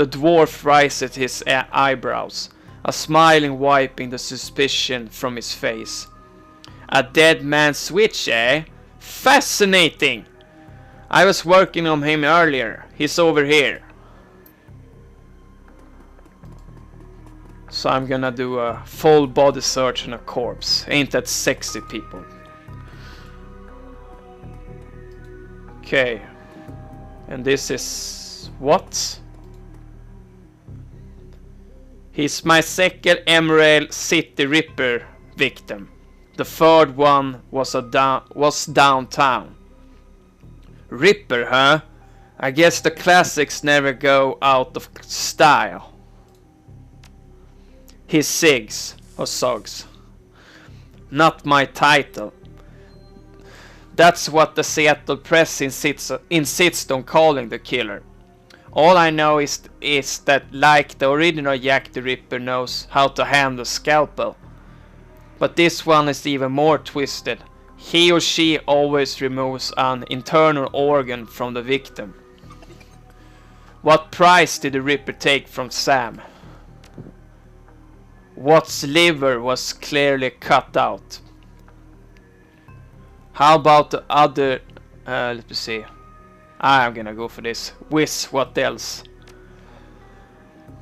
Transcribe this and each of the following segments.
The dwarf raises his eyebrows, a smiling wiping the suspicion from his face. A dead man's switch, eh? Fascinating! I was working on him earlier. He's over here. So I'm gonna do a full body search on a corpse. Ain't that sexy, people? Okay. And this is... what? He's my second Emerald City Ripper victim. The third one was downtown. Ripper, huh? I guess the classics never go out of style. His SIGs, or SOGs. Not my title. That's what the Seattle press insists on calling the killer. All I know is that, like the original Jack the Ripper knows how to handle a scalpel. But this one is even more twisted. He or she always removes an internal organ from the victim. What price did the Ripper take from Sam? Watt's liver was clearly cut out. How about the other... let me see. I'm gonna go for this. Whiz, what else?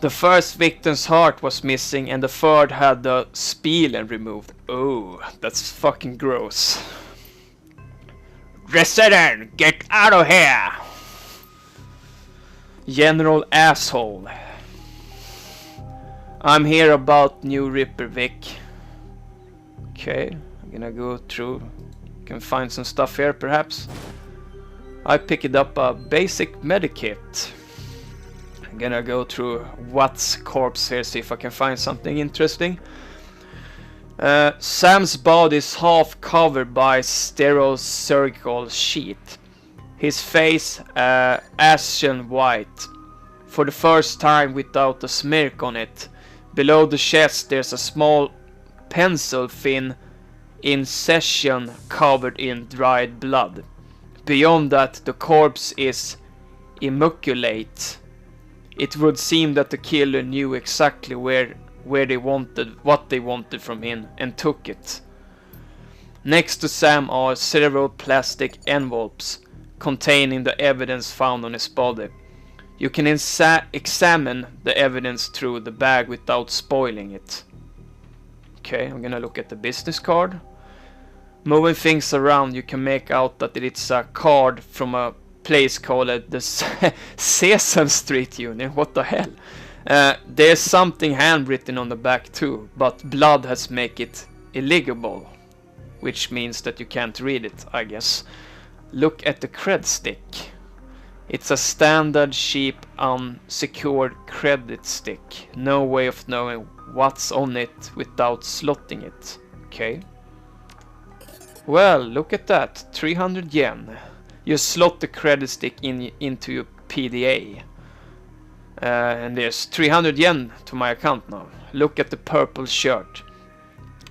The first victim's heart was missing and the third had the spleen removed. Oh, that's fucking gross. Resident, get out of here! General asshole. I'm here about new Ripper Vic. Okay, I'm gonna go through. Can find some stuff here perhaps. I picked up a basic medikit. I'm gonna go through Watt's corpse here, see if I can find something interesting. Sam's body is half covered by sterile surgical sheet. His face ashen white. For the first time without a smirk on it. Below the chest there's a small pencil-thin incision covered in dried blood. Beyond that, the corpse is immaculate. It would seem that the killer knew exactly where they wanted, what they wanted from him, and took it. Next to Sam are several plastic envelopes containing the evidence found on his body. You can examine the evidence through the bag without spoiling it. Okay, I'm gonna look at the business card. Moving things around, you can make out that it's a card from a place called the Sesame Street Union. What the hell? There's something handwritten on the back too, but blood has made it illegible, which means that you can't read it, I guess. Look at the cred stick. It's a standard cheap unsecured credit stick. No way of knowing what's on it without slotting it. Okay. Well, look at that. 300 yen. You slot the credit stick into your PDA. And there's 300 yen to my account now. Look at the purple shirt.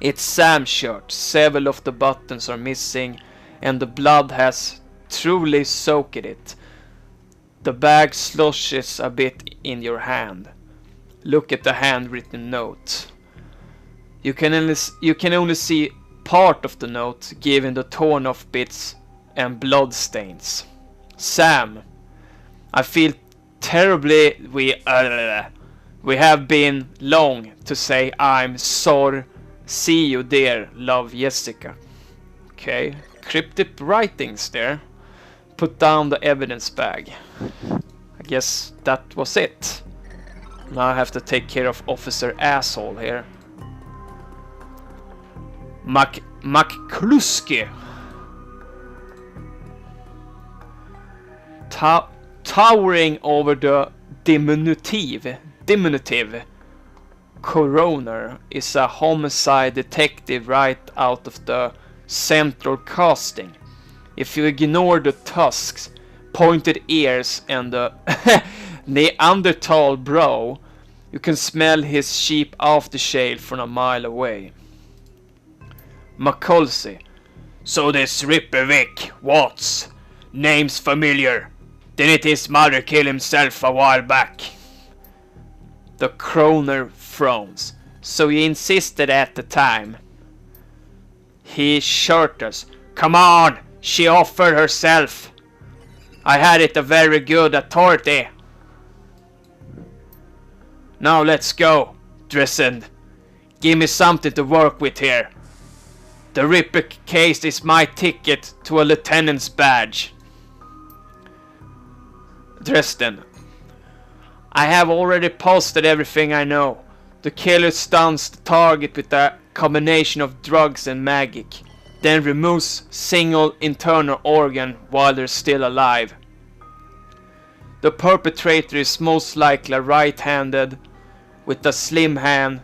It's Sam's shirt. Several of the buttons are missing and the blood has truly soaked it. The bag sloshes a bit in your hand. Look at the handwritten note. You can only see part of the note given the torn off bits and blood stains. Sam, I feel terribly we have been long to say I'm sorry. See you there, love Jessica. Okay, cryptic writings there. Put down the evidence bag. I guess that was it. Now I have to take care of Officer Asshole here. McCluskey. Towering over the diminutive coroner is a homicide detective right out of the central casting. If you ignore the tusks, pointed ears and the Neanderthal brow, you can smell his cheap aftershave from a mile away. McCulsey. So this Ripper Vic, Watts. Name's familiar. Didn't his mother kill himself a while back? The Kroner frowns. So you insisted at the time. He short us. Come on! She offered herself. I had it a very good authority. Now let's go, Dresden. Give me something to work with here. The Ripper case is my ticket to a lieutenant's badge. Dresden. I have already posted everything I know. The killer stuns the target with a combination of drugs and magic, then removes single internal organ while they're still alive. The perpetrator is most likely right-handed, with a slim hand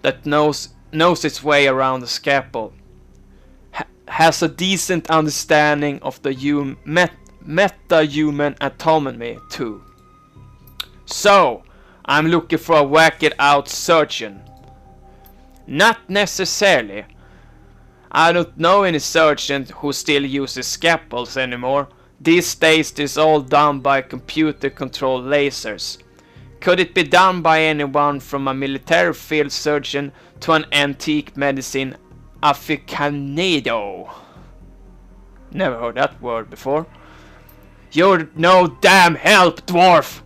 that knows its way around the scalpel. Has a decent understanding of the meta-human anatomy too. So, I'm looking for a whacked-out surgeon. Not necessarily. I don't know any surgeon who still uses scalpels anymore. These days it's all done by computer-controlled lasers. Could it be done by anyone from a military field surgeon to an antique medicine aficionado? Never heard that word before. You're no damn help, dwarf!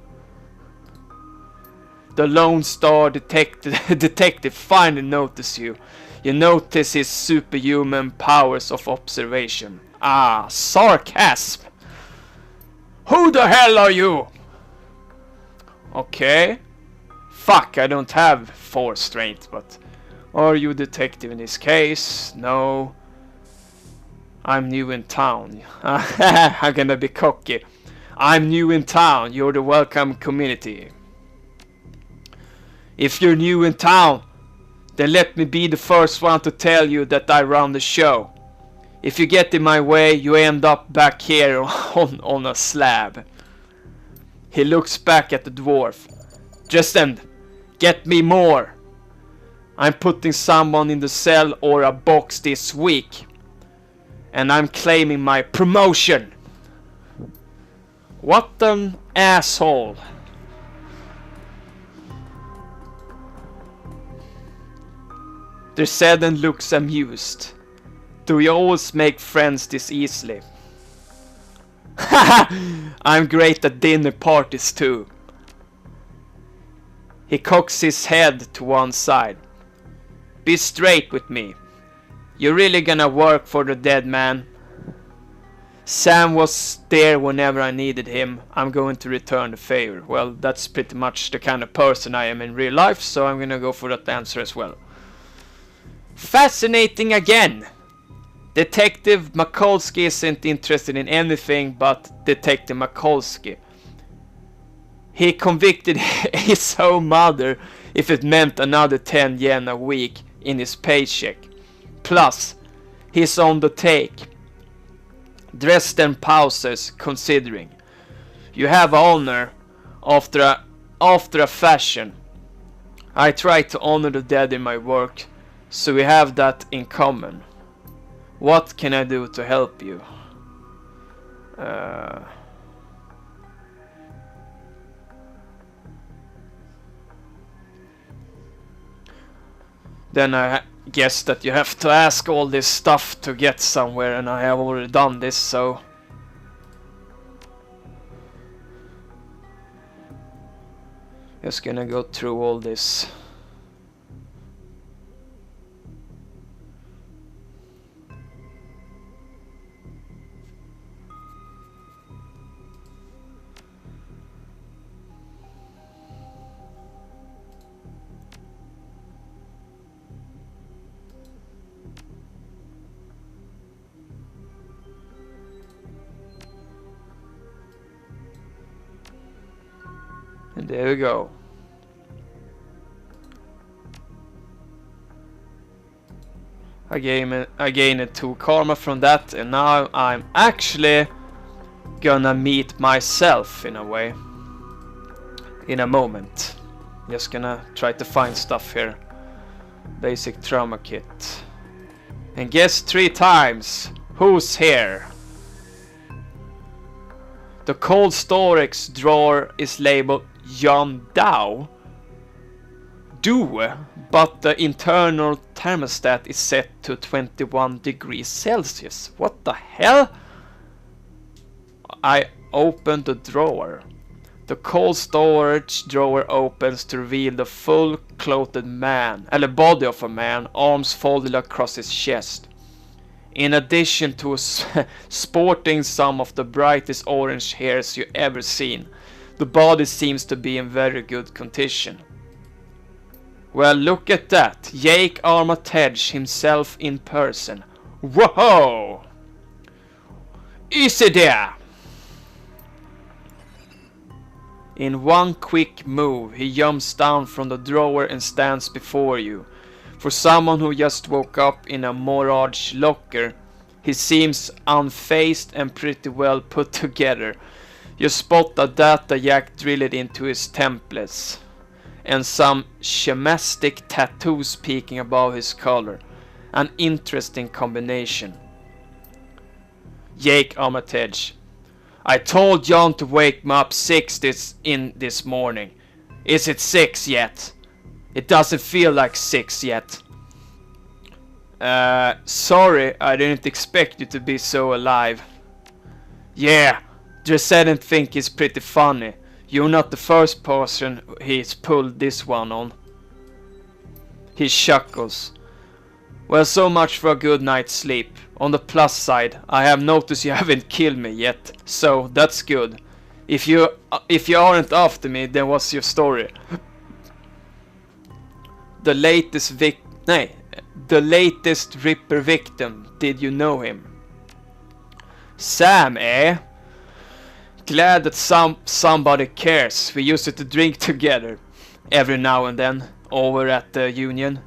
The Lone Star detective finally notices you. You notice his superhuman powers of observation. Ah, sarcasm! Who the hell are you? Okay. Fuck, I don't have 4 strength, but... Are you detective in this case? No. I'm new in town. I'm gonna be cocky. I'm new in town. You're the welcome community. If you're new in town, then let me be the first one to tell you that I run the show. If you get in my way, you end up back here on a slab. He looks back at the dwarf. Dresden, get me more. I'm putting someone in the cell or a box this week. And I'm claiming my promotion. What an asshole. Dresden looks amused. Do we always make friends this easily? Haha! I'm great at dinner parties too. He cocks his head to one side. Be straight with me. You really gonna work for the dead man? Sam was there whenever I needed him. I'm going to return the favor. Well, that's pretty much the kind of person I am in real life, so I'm gonna go for that answer as well. Fascinating again! Detective Mikulski isn't interested in anything but Detective Mikulski. He convicted his own mother if it meant another 10 yen a week in his paycheck. Plus, he's on the take. Dresden pauses, considering. You have honor after a fashion. I try to honor the dead in my work, so we have that in common. What can I do to help you? Then I guess that you have to ask all this stuff to get somewhere, and I have already done this, so... Just gonna go through all this. And there we go. I gained 2 karma from that, and now I'm actually gonna meet myself in a way. In a moment. Just gonna try to find stuff here. Basic trauma kit. And guess 3 times who's here? The cold storage drawer is labeled John Dow. do, but the internal thermostat is set to 21 degrees Celsius. What the hell? I opened the drawer. The cold storage drawer opens to reveal the full clothed man, or body of a man, arms folded across his chest. In addition to sporting some of the brightest orange hairs you ever seen, the body seems to be in very good condition. Well, look at that. Jake Armitage himself in person. Whoa! Easy there! In one quick move, he jumps down from the drawer and stands before you. For someone who just woke up in a mortgage locker, he seems unfazed and pretty well put together. You spot a data jack drilled into his temples, and some schemastic tattoos peeking above his collar. An interesting combination. Jake Armitage. I told John to wake me up 6 this morning. Is it 6 yet? It doesn't feel like 6 yet. Sorry, I didn't expect you to be so alive. Yeah, Dresden think it's pretty funny. You're not the first person he's pulled this one on. He chuckles. Well, so much for a good night's sleep. On the plus side, I have noticed you haven't killed me yet, so that's good. If you aren't after me, then what's your story? The latest Ripper victim, did you know him? Sam, eh? Glad that somebody cares. We used to drink together every now and then over at the Union.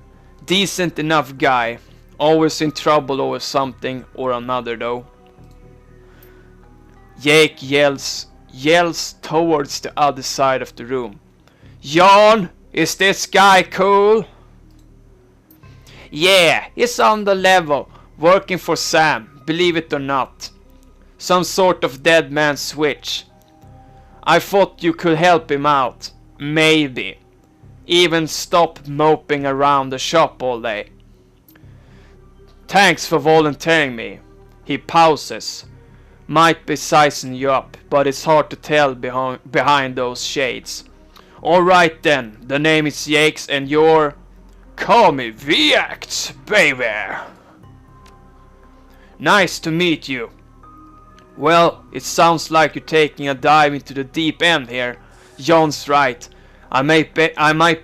Decent enough guy. Always in trouble over something or another though. Jake yells towards the other side of the room. Jan, is this guy cool? Yeah, he's on the level, working for Sam, believe it or not. Some sort of dead man switch. I thought you could help him out. Maybe. Even stop moping around the shop all day. Thanks for volunteering me. He pauses. Might be sizing you up, but it's hard to tell behind those shades. Alright then, the name is Jakes and you're... Call me VX, baby. Nice to meet you. Well, it sounds like you're taking a dive into the deep end here. John's right. I might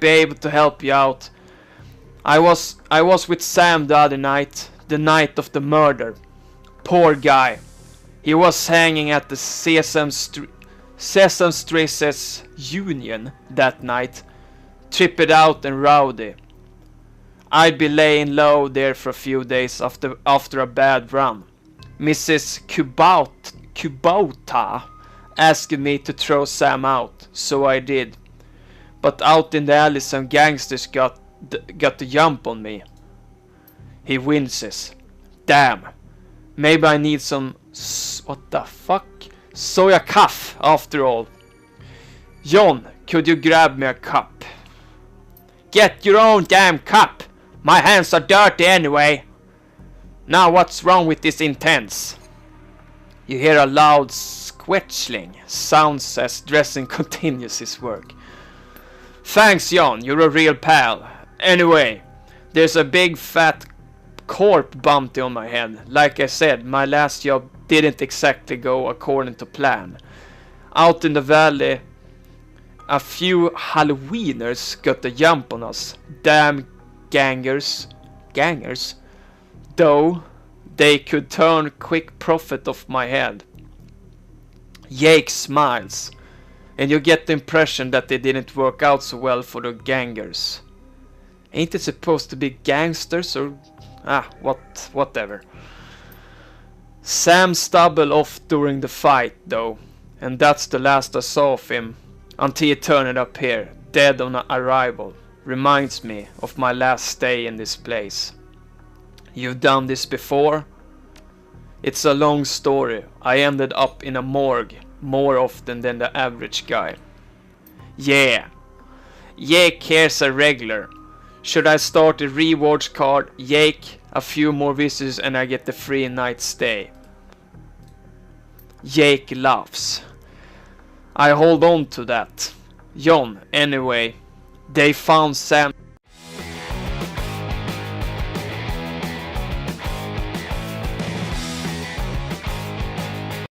be able to help you out. I was with Sam the other night, the night of the murder. Poor guy. He was hanging at the Sesame Street's Union that night, tripped out and rowdy. I'd be laying low there for a few days after a bad run. Mrs. Kubota asked me to throw Sam out, so I did. But out in the alley some gangsters got the jump on me. He winces. Damn. Maybe I need some... what the fuck? Soya kaff, after all. John, could you grab me a cup? Get your own damn cup! My hands are dirty anyway. Now what's wrong with this intense? You hear a loud squelching. Sounds as Dresden continues his work. Thanks, John, you're a real pal. Anyway, there's a big fat corp bounty on my head. Like I said, my last job didn't exactly go according to plan. Out in the valley, a few Halloweeners got the jump on us. Damn gangers. Though, they could turn quick profit off my head. Jake smiles. And you get the impression that they didn't work out so well for the gangers. Ain't it supposed to be gangsters or... whatever. Sam stumbled off during the fight though. And that's the last I saw of him. Until he turned up here, dead on arrival. Reminds me of my last stay in this place. You've done this before? It's a long story. I ended up in a morgue more often than the average guy. Yeah. Jake, here's a regular. Should I start the rewards card? Jake, a few more visitors and I get the free night stay. Jake laughs. I hold on to that. John, anyway, they found Sam.